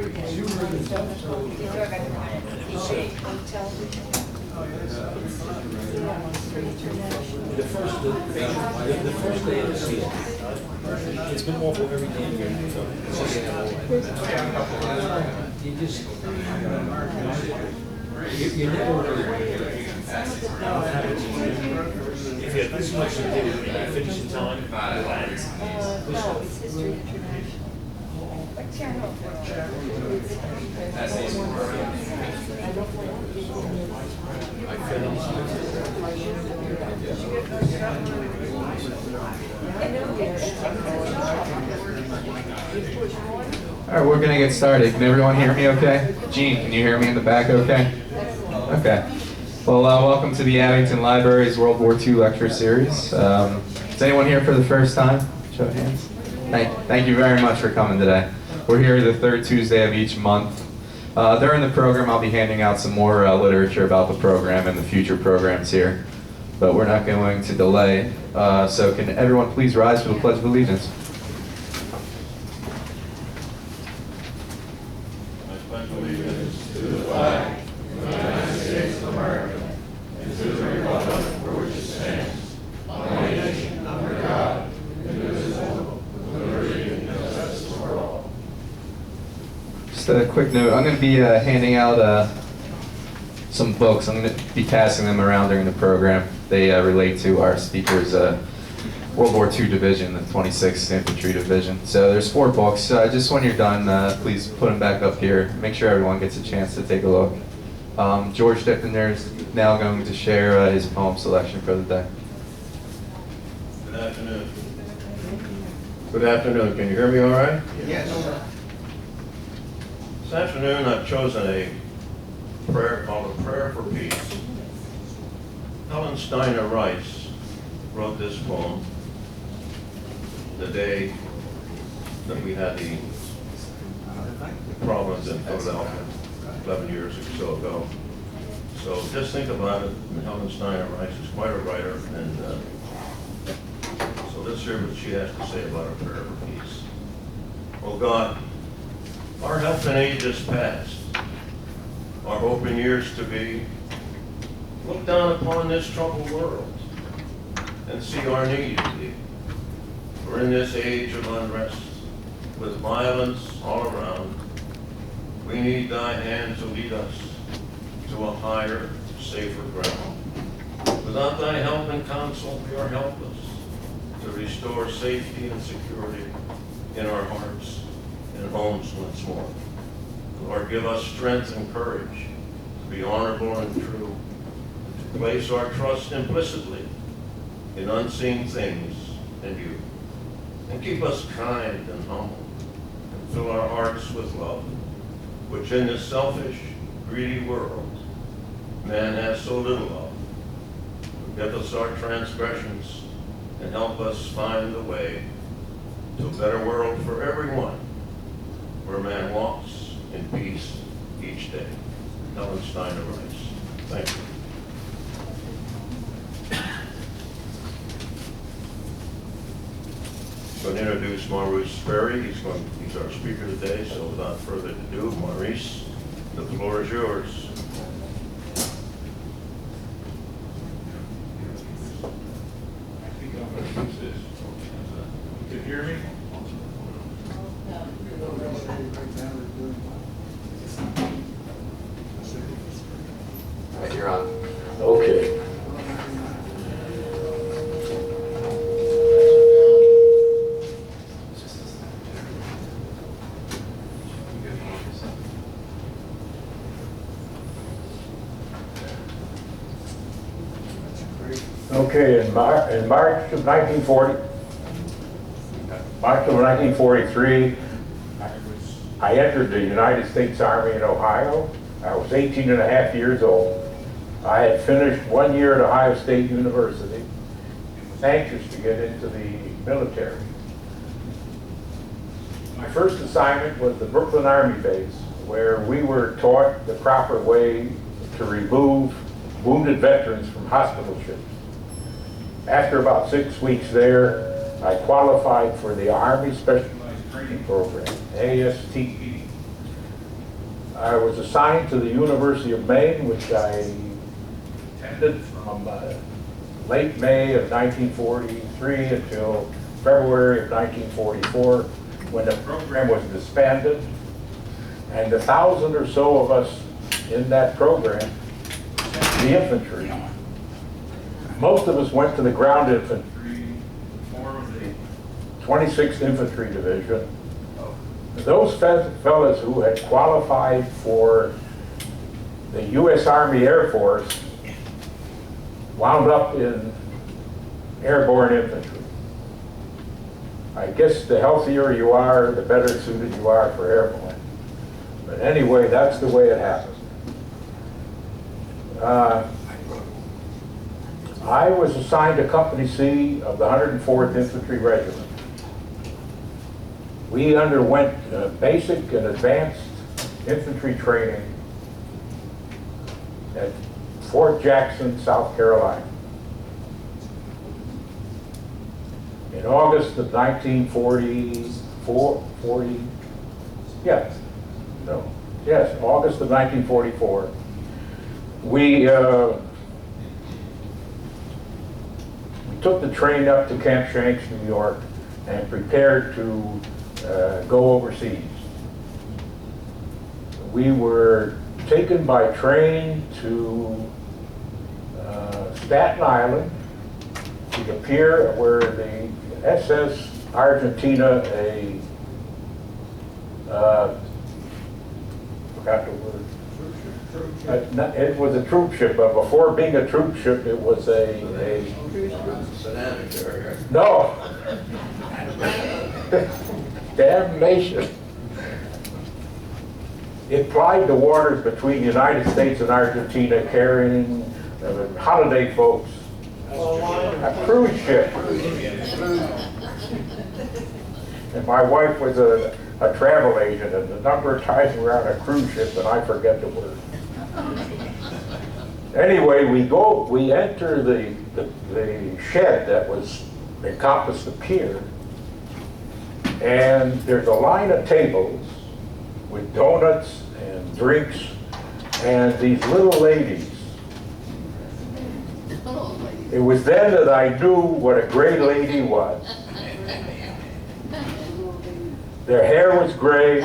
The first day of the season, it's been awful every damn year. You just, you never really. If you have this much to do, you finish in time. No, it's History International. All right, we're going to get started. Can everyone hear me okay? Gene, can you hear me in the back okay? Okay. Well, welcome to the Abington Library's World War II lecture series. Is anyone here for the first time? Show of hands. Thank you very much for coming today. We're here the third Tuesday of each month. During the program, I'll be handing out some more literature about the program and the future programs here. But we're not going to delay. So can everyone please rise for the Pledge of Allegiance? I pledge allegiance to the flag of the United States of America and to the republic for which it stands, one nation under God, indivisible, with liberty and justice for all. Just a quick note, I'm going to be handing out some books. I'm going to be passing them around during the program. They relate to our speaker's World War II division, the 26th Infantry Division. So there's 4 books. Just when you're done, please put them back up here. Make sure everyone gets a chance to take a look. George Dippender is now going to share his poem selection for the day. Good afternoon. Good afternoon. Can you hear me all right? Yes. This afternoon I've chosen a prayer called A Prayer for Peace. Helen Steiner Rice wrote this poem the day that we had the problems in Philadelphia 11 years or so ago. So just think about it. Helen Steiner Rice is quite a writer, and so let's hear what she has to say about A Prayer for Peace. Oh God, our health and age is past, our hope in years to be. Look down upon this troubled world and see our need in thee. For in this age of unrest, with violence all around, we need thy hand to lead us to a higher, safer ground. Without thy help and counsel, we are helpless to restore safety and security in our hearts and homes once more. Lord, give us strength and courage to be honorable and true, to place our trust implicitly in unseen things and you. And keep us kind and humble, and fill our hearts with love, which in this selfish, greedy world, man has so little of. Forgive us our transgressions, and help us find the way to a better world for everyone, where man walks in peace each day. Helen Steiner Rice. Thank you. I'm going to introduce Maurice Ferry. He's our speaker today, so without further ado, Maurice, the floor is yours. Can you hear me? All right, you're on. Okay. Okay, in March of 1943, I entered the United States Army in Ohio. I was 18 and a half years old. I had finished 1 year at Ohio State University and was anxious to get into the military. My first assignment was the Brooklyn Army base, where we were taught the proper way to remove wounded veterans from hospital ships. After about 6 weeks there, I qualified for the Army Specialized Training Program, ASTE. I was assigned to the University of Maine, which I attended from late May of 1943 until February of 1944, when the program was disbanded. And 1,000 or so of us in that program, the infantry. Most of us went to the ground infantry, formed the 26th Infantry Division. Those fellas who had qualified for the U.S. Army Air Force wound up in airborne infantry. I guess the healthier you are, the better suited you are for airborne. But anyway, that's the way it happened. I was assigned to Company C of the 104th Infantry Regiment. We underwent basic and advanced infantry training at Fort Jackson, South Carolina. In August of 1944, August of 1944, we took the train up to Camp Shanks, New York, and prepared to go overseas. We were taken by train to Staten Island, to the pier where the SS Argentina, forgot the word. It was a troop ship, but before being a troop ship, it was a Banana carrier. no. Damnation. It plied the waters between the United States and Argentina, carrying holiday folks. A cruise ship. And my wife was a travel agent, and the number of times we were on a cruise ship, and I forget the word. Anyway, we enter the shed that encompassed the pier, and there's a line of tables with donuts and drinks, and these little ladies. It was then that I knew what a gray lady was. Their hair was gray,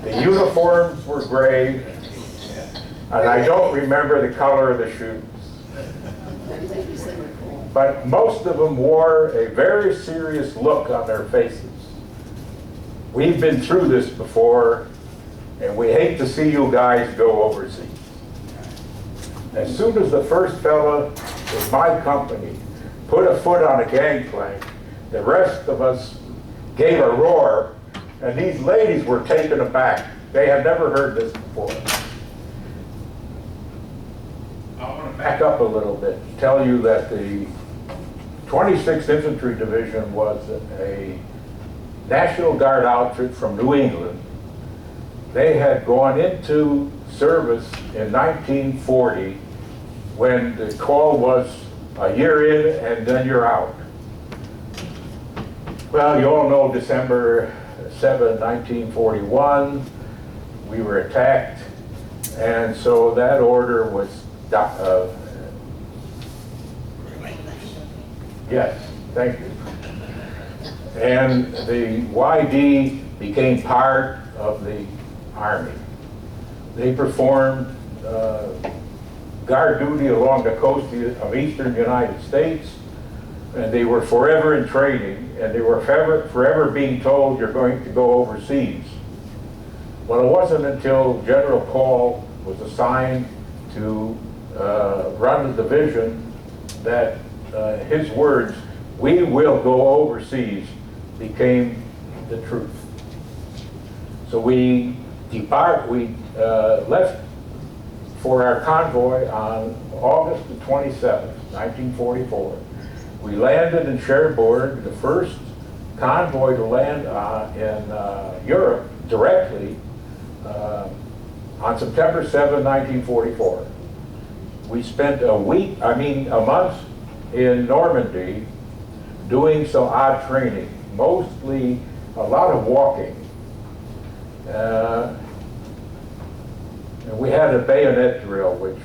the uniforms were gray, and I don't remember the color of the shoes. But most of them wore a very serious look on their faces. We've been through this before, and we hate to see you guys go overseas. As soon as the first fella in my company put a foot on a gangplank, the rest of us gave a roar, and these ladies were taken aback. They had never heard this before. I want to back up a little bit and tell you that the 26th Infantry Division was a National Guard outfit from New England. They had gone into service in 1940 when the call was a year in and then you're out. Well, you all know December 7, 1941, we were attacked, and so that order was, yes, thank you. And the YD became part of the Army. They performed guard duty along the coast of eastern United States, and they were forever in training, and they were forever being told you're going to go overseas. Well, it wasn't until General Paul was assigned to run the division that his words, "We will go overseas," became the truth. So we left for our convoy on August the 27th, 1944. We landed in Cherbourg, the first convoy to land in Europe directly on September 7, 1944. We spent a month in Normandy doing some odd training, mostly a lot of walking. And we had a bayonet drill, which,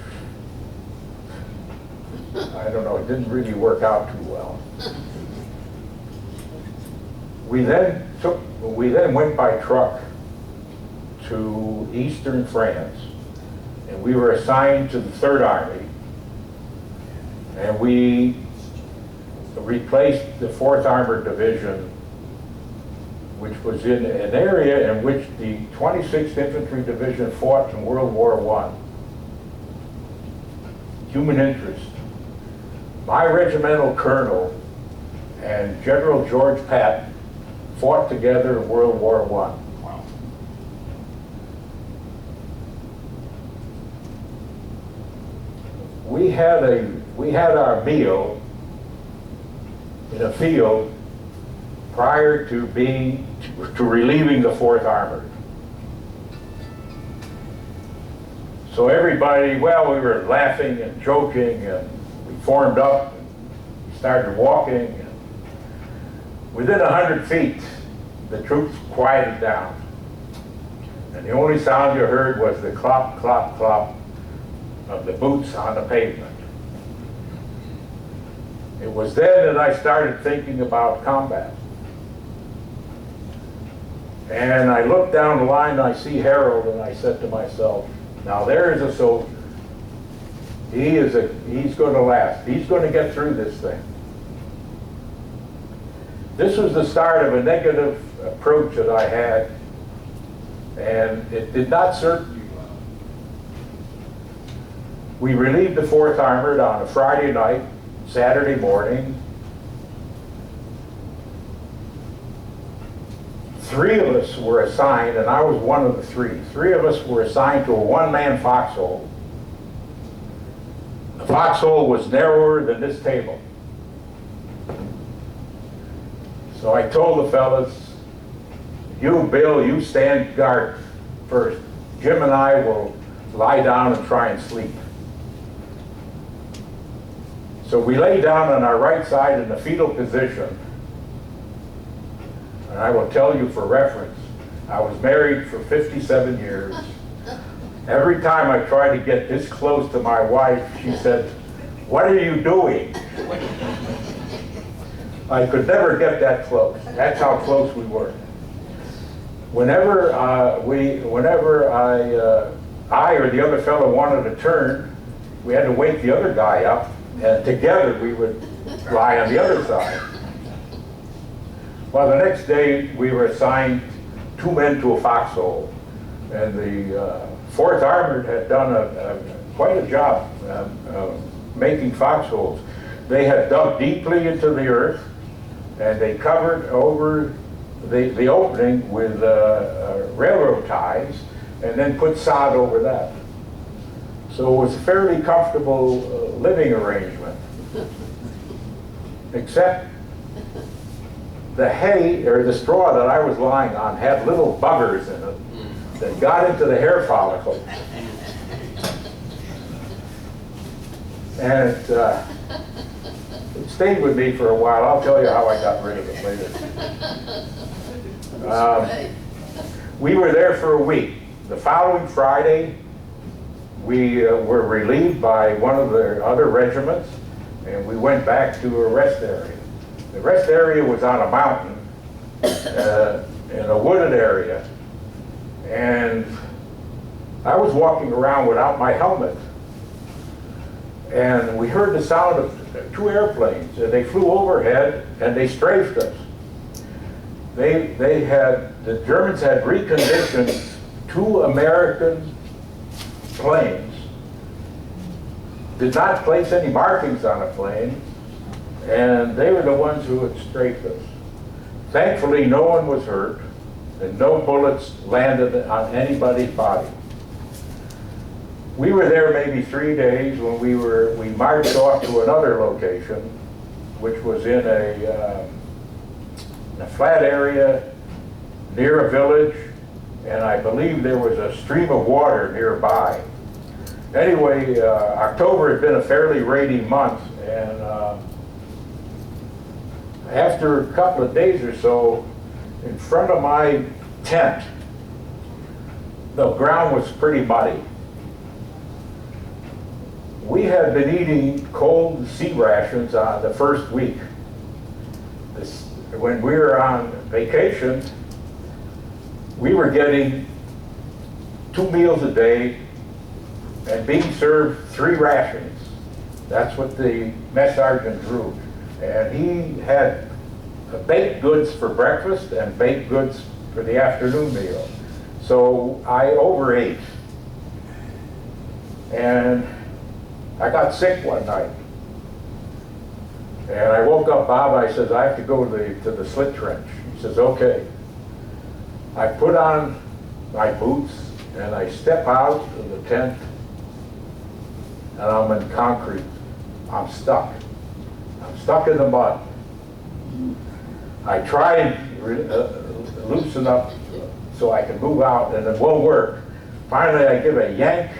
I don't know, it didn't really work out too well. We then went by truck to eastern France, and we were assigned to the Third Army, and we replaced the 4th Armored Division, which was in an area in which the 26th Infantry Division fought in World War I. Human interest. My regimental colonel and General George Patton fought together in World War I. We had our meal in a field prior to relieving the 4th Armored. So everybody, well, we were laughing and joking, and we formed up and started walking. And within 100 feet, the troops quieted down. And the only sound you heard was the clop, clop, clop of the boots on the pavement. It was then that I started thinking about combat. And I looked down the line and I see Harold, and I said to myself, now there is a soldier. He's going to last. He's going to get through this thing. This was the start of a negative approach that I had, and it did not serve me well. We relieved the 4th Armored on a Friday night, Saturday morning. 3 of us were assigned, and I was one of the 3. 3 of us were assigned to a one-man foxhole. The foxhole was narrower than this table. So I told the fellas, you, Bill, you stand guard first. Jim and I will lie down and try and sleep. So we lay down on our right side in the fetal position. And I will tell you for reference, I was married for 57 years. Every time I tried to get this close to my wife, she said, "What are you doing?" I could never get that close. That's how close we were. Whenever I or the other fellow wanted to turn, we had to wake the other guy up, and together we would lie on the other side. Well, the next day we were assigned 2 men to a foxhole, and the 4th Armored had done quite a job making foxholes. They had dug deeply into the earth, and they covered over the opening with railroad ties, and then put sod over that. So it was a fairly comfortable living arrangement, except the hay, or the straw that I was lying on, had little buggers in it that got into the hair follicle. And it stayed with me for a while. I'll tell you how I got rid of it later. We were there for a week. The following Friday, we were relieved by one of the other regiments, and we went back to a rest area. The rest area was on a mountain in a wooded area, and I was walking around without my helmet, and we heard the sound of 2 airplanes, and they flew overhead and they strafed us. The Germans had reconditioned 2 American planes, did not place any markings on a plane, and they were the ones who had strafed us. Thankfully, no one was hurt, and no bullets landed on anybody's body. We were there maybe 3 days when we marched off to another location, which was in a flat area near a village, and I believe there was a stream of water nearby. Anyway, October had been a fairly rainy month, and after a couple of days or so, in front of my tent, the ground was pretty muddy. we had been eating cold sea rations on the first week. When we were on vacation, we were getting 2 meals a day and being served 3 rations. That's what the mess sergeant drew. And he had baked goods for breakfast and baked goods for the afternoon meal. So I overate. And I got sick one night. And I woke up Bob, I said, I have to go to the slit trench. He says, okay. I put on my boots and I step out of the tent and I'm in concrete. I'm stuck. I'm stuck in the mud. I try and loosen up so I can move out and it won't work. Finally I give a yank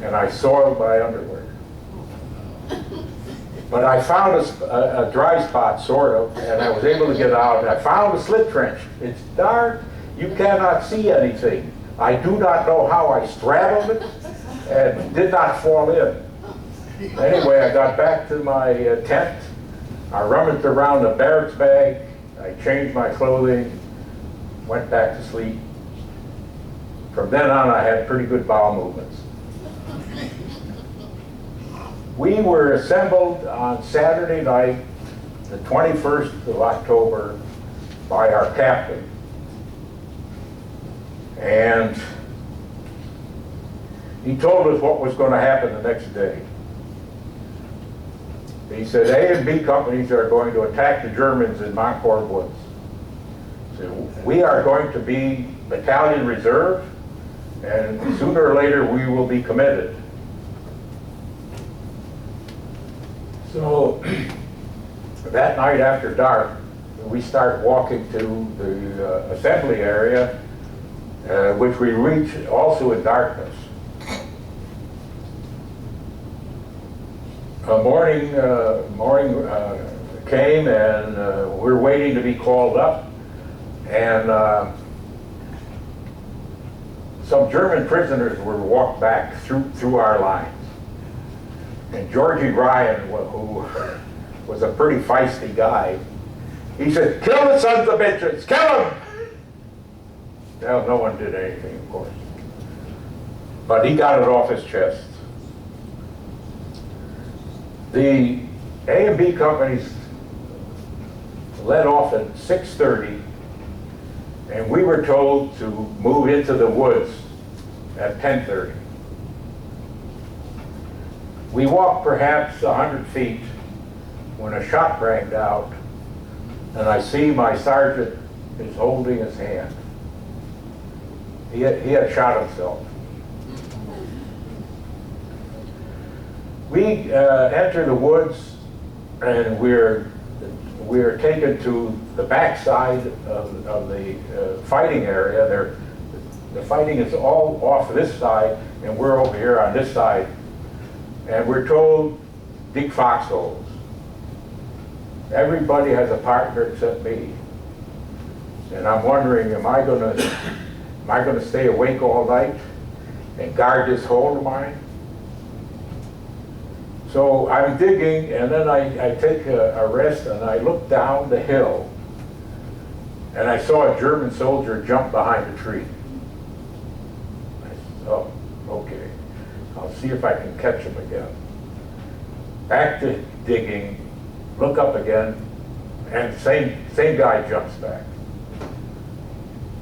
and I soiled my underwear. But I found a dry spot, sort of, and I was able to get out. And I found a slit trench. It's dark. You cannot see anything. I do not know how I straddled it and did not fall in. Anyway, I got back to my tent. I rummaged around the barracks bag. I changed my clothing, went back to sleep. From then on, I had pretty good bowel movements. We were assembled on Saturday night, the 21st of October, by our captain. And he told us what was going to happen the next day. He said A and B companies are going to attack the Germans in Montcourt Woods. So we are going to be battalion reserve, and sooner or later we will be committed. So that night after dark, we start walking to the assembly area, which we reach also in darkness. Morning came and we're waiting to be called up, and some German prisoners were walked back through our lines. And Georgie Ryan, who was a pretty feisty guy, he said, "Kill the sons of bitches, kill them!" Well, no one did anything, of course. But he got it off his chest. The A and B companies let off at 6:30, and we were told to move into the woods at 10:30. We walked perhaps 100 feet when a shot rang out, and I see my sergeant is holding his hand. He had shot himself. We enter the woods, and we're taken to the backside of the fighting area. The fighting is all off this side, and we're over here on this side. And we're told, dig foxholes. Everybody has a partner except me. And I'm wondering, am I gonna stay awake all night and guard this hole of mine? So I'm digging, and then I take a rest, and I look down the hill, and I saw a German soldier jump behind a tree. I said, oh, okay. I'll see if I can catch him again. Back to digging, look up again, and same guy jumps back.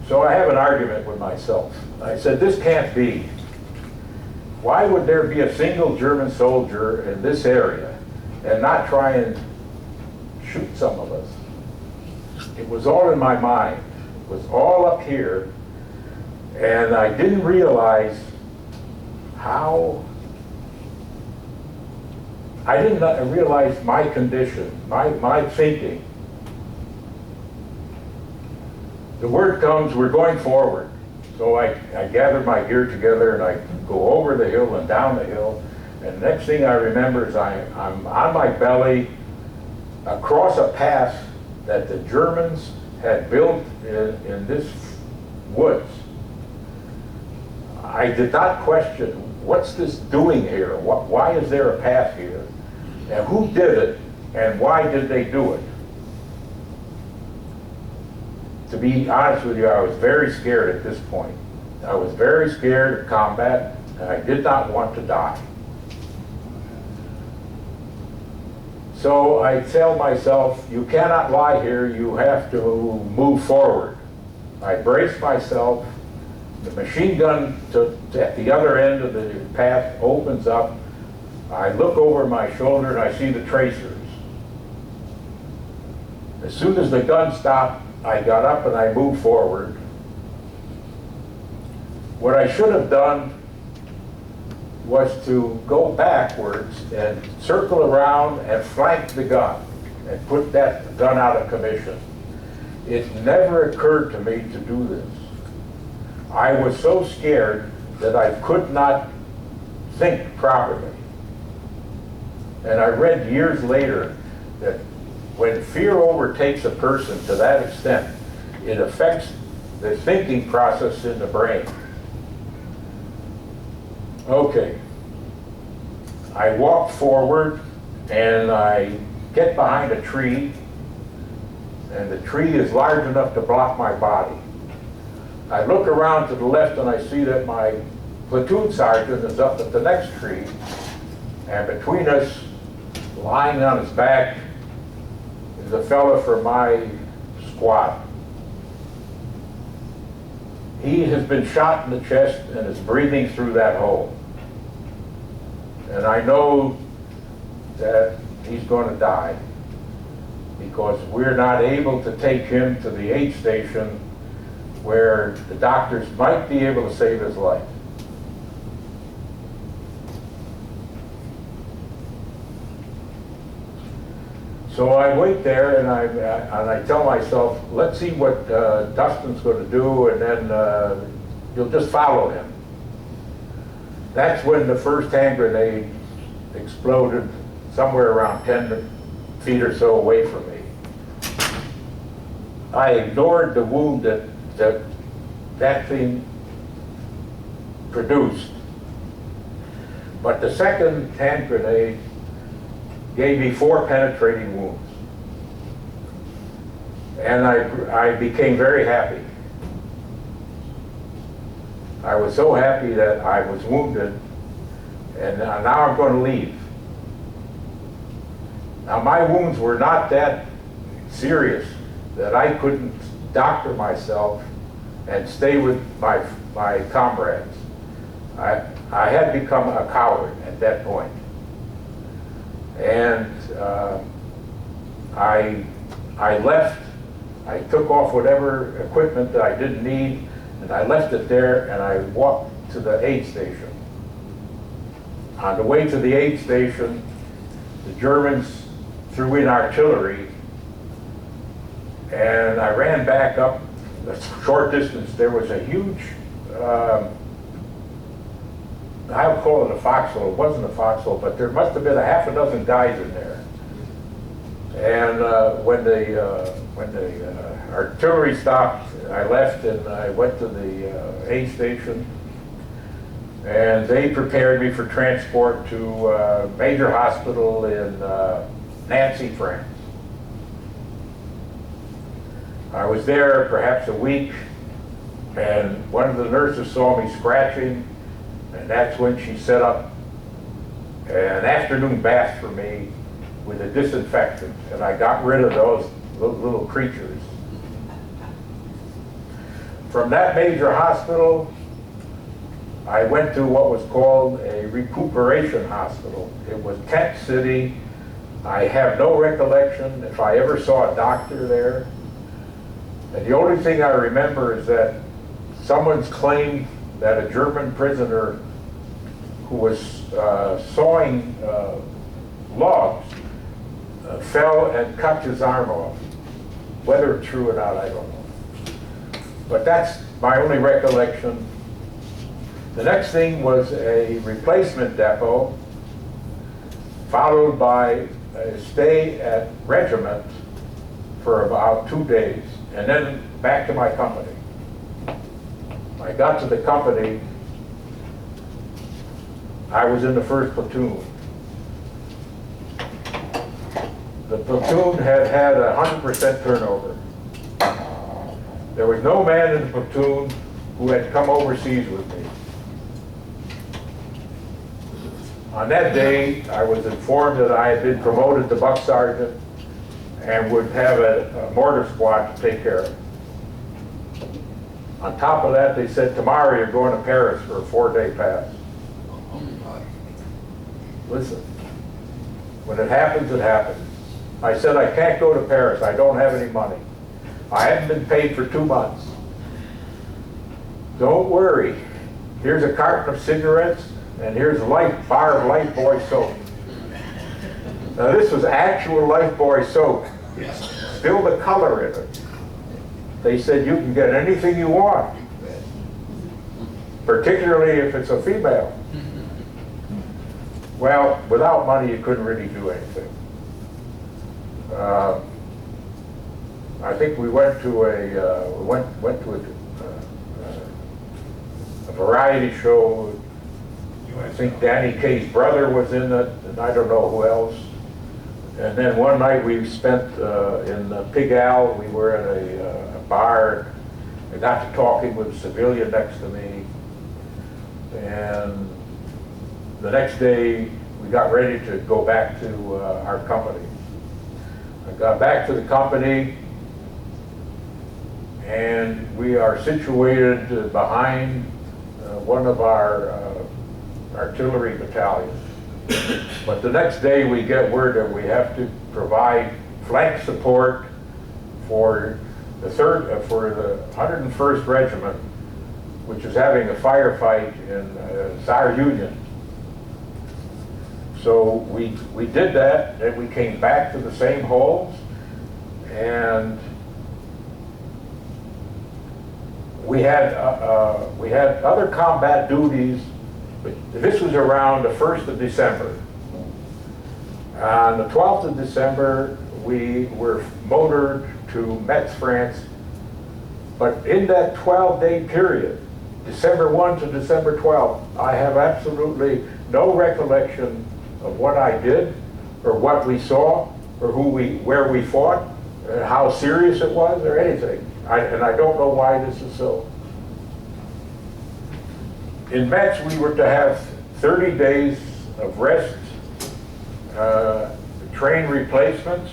So I have an argument with myself. I said, this can't be. Why would there be a single German soldier in this area and not try and shoot some of us? It was all in my mind. It was all up here, and I didn't realize how, I didn't realize my condition, my thinking. The word comes, we're going forward. So I gather my gear together and I go over the hill and down the hill. And the next thing I remember is I'm on my belly across a path that the Germans had built in this woods. I did not question what's this doing here? Why is there a path here? And who did it? And why did they do it? To be honest with you, I was very scared at this point. I was very scared of combat, and I did not want to die. So I tell myself, you cannot lie here, you have to move forward. I brace myself, the machine gun at the other end of the path opens up, I look over my shoulder and I see the tracers. As soon as the gun stopped, I got up and I moved forward. What I should have done was to go backwards and circle around and flank the gun and put that gun out of commission. It never occurred to me to do this. I was so scared that I could not think properly. And I read years later that when fear overtakes a person to that extent, it affects the thinking process in the brain. Okay. I walk forward and I get behind a tree, and the tree is large enough to block my body. I look around to the left and I see that my platoon sergeant is up at the next tree, and between us, lying on his back, is a fellow from my squad. He has been shot in the chest and is breathing through that hole. And I know that he's going to die because we're not able to take him to the aid station where the doctors might be able to save his life. So I wait there and I tell myself, let's see what Dustin's going to do, and then you'll just follow him. That's when the first hand grenade exploded somewhere around 10 feet or so away from me. I ignored the wound that thing produced. But the second hand grenade gave me 4 penetrating wounds. And I became very happy. I was so happy that I was wounded, and now I'm going to leave. Now my wounds were not that serious that I couldn't doctor myself and stay with my comrades. I had become a coward at that point. And I left. I took off whatever equipment that I didn't need, and I left it there, and I walked to the aid station. On the way to the aid station, the Germans threw in artillery, and I ran back up a short distance. There was a huge, I would call it a foxhole. It wasn't a foxhole, but there must have been a half a dozen guys in there. And when the artillery stopped, I left and I went to the aid station, and they prepared me for transport to a major hospital in Nancy, France. I was there perhaps a week, and one of the nurses saw me scratching, and that's when she set up an afternoon bath for me with a disinfectant, and I got rid of those little creatures. From that major hospital, I went to what was called a recuperation hospital. It was Tent City. I have no recollection if I ever saw a doctor there. And the only thing I remember is that someone's claimed that a German prisoner who was sawing logs fell and cut his arm off. Whether it's true or not, I don't know. But that's my only recollection. The next thing was a replacement depot, followed by a stay at regiment for about 2 days, and then back to my company. I got to the company, I was in the 1st platoon. The platoon had had 100% turnover. There was no man in the platoon who had come overseas with me. On that day, I was informed that I had been promoted to buck sergeant and would have a mortar squad to take care of. On top of that, they said, tomorrow you're going to Paris for a 4-day pass. Listen, when it happens, it happens. I said, I can't go to Paris. I don't have any money. I haven't been paid for 2 months. Don't worry. Here's a carton of cigarettes, and here's a bar of Lifebuoy soap. Now this was actual Lifebuoy soap. Still the color in it. They said, you can get anything you want, particularly if it's a female. Well, without money, you couldn't really do anything. I think we went to a variety show. I think Danny Kaye's brother was in it, and I don't know who else. And then one night we spent in Pig Al. We were at a bar. I got to talking with a civilian next to me. And the next day, we got ready to go back to our company. I got back to the company, and we are situated behind one of our artillery battalions. But the next day we get word that we have to provide flank support for the 101st Regiment, which is having a firefight in Saar Union. So we did that, and we came back to the same holes, and we had other combat duties. But this was around the 1st of December. On the 12th of December, we were motored to Metz, France. But in that 12-day period, December 1 to December 12, I have absolutely no recollection of what I did, or what we saw, or where we fought, and how serious it was, or anything. And I don't know why this is so. In Metz, we were to have 30 days of rest, train replacements,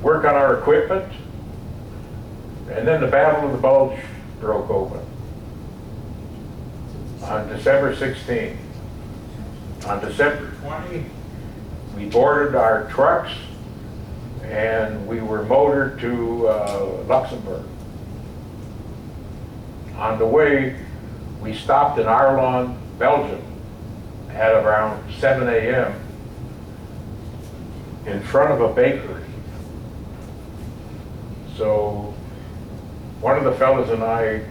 work on our equipment, and then the Battle of the Bulge broke open on December 16th. On December 20, we boarded our trucks and we were motored to Luxembourg. On the way, we stopped in Arlon, Belgium, at around 7 a.m. in front of a bakery. So one of the fellas and I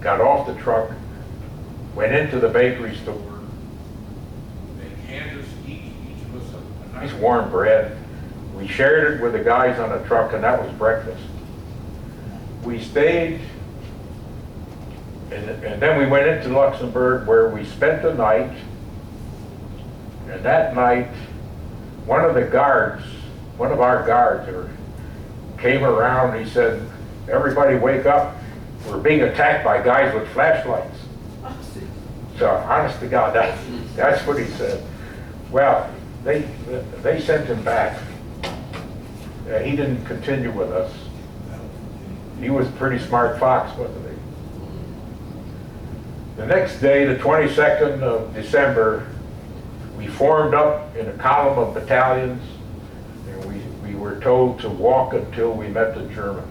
got off the truck, went into the bakery store. They handed us each of us a nice warm bread. We shared it with the guys on the truck, and that was breakfast. We stayed. And then we went into Luxembourg, where we spent the night. And that night, one of our guards came around and he said, everybody wake up. We're being attacked by guys with flashlights. So honest to God, that's what he said. Well, they sent him back. He didn't continue with us. He was a pretty smart fox, wasn't he? The next day, the 22nd of December, we formed up in a column of battalions, and we were told to walk until we met the Germans.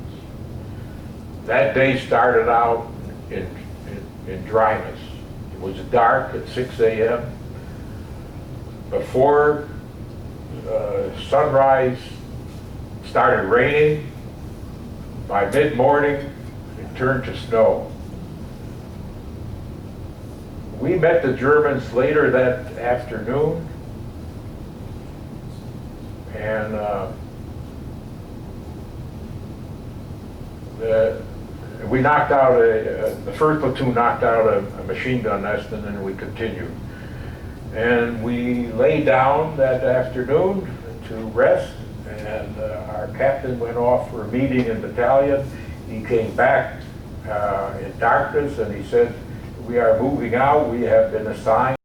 That day started out in dryness. It was dark at 6 a.m. Before sunrise, started raining. By mid-morning, it turned to snow. We met the Germans later that afternoon, and we knocked out the first platoon knocked out a machine gun nest, and then we continued. And we lay down that afternoon to rest, and our captain went off for a meeting in battalion. He came back in darkness, and he said, "We are moving out. We have been assigned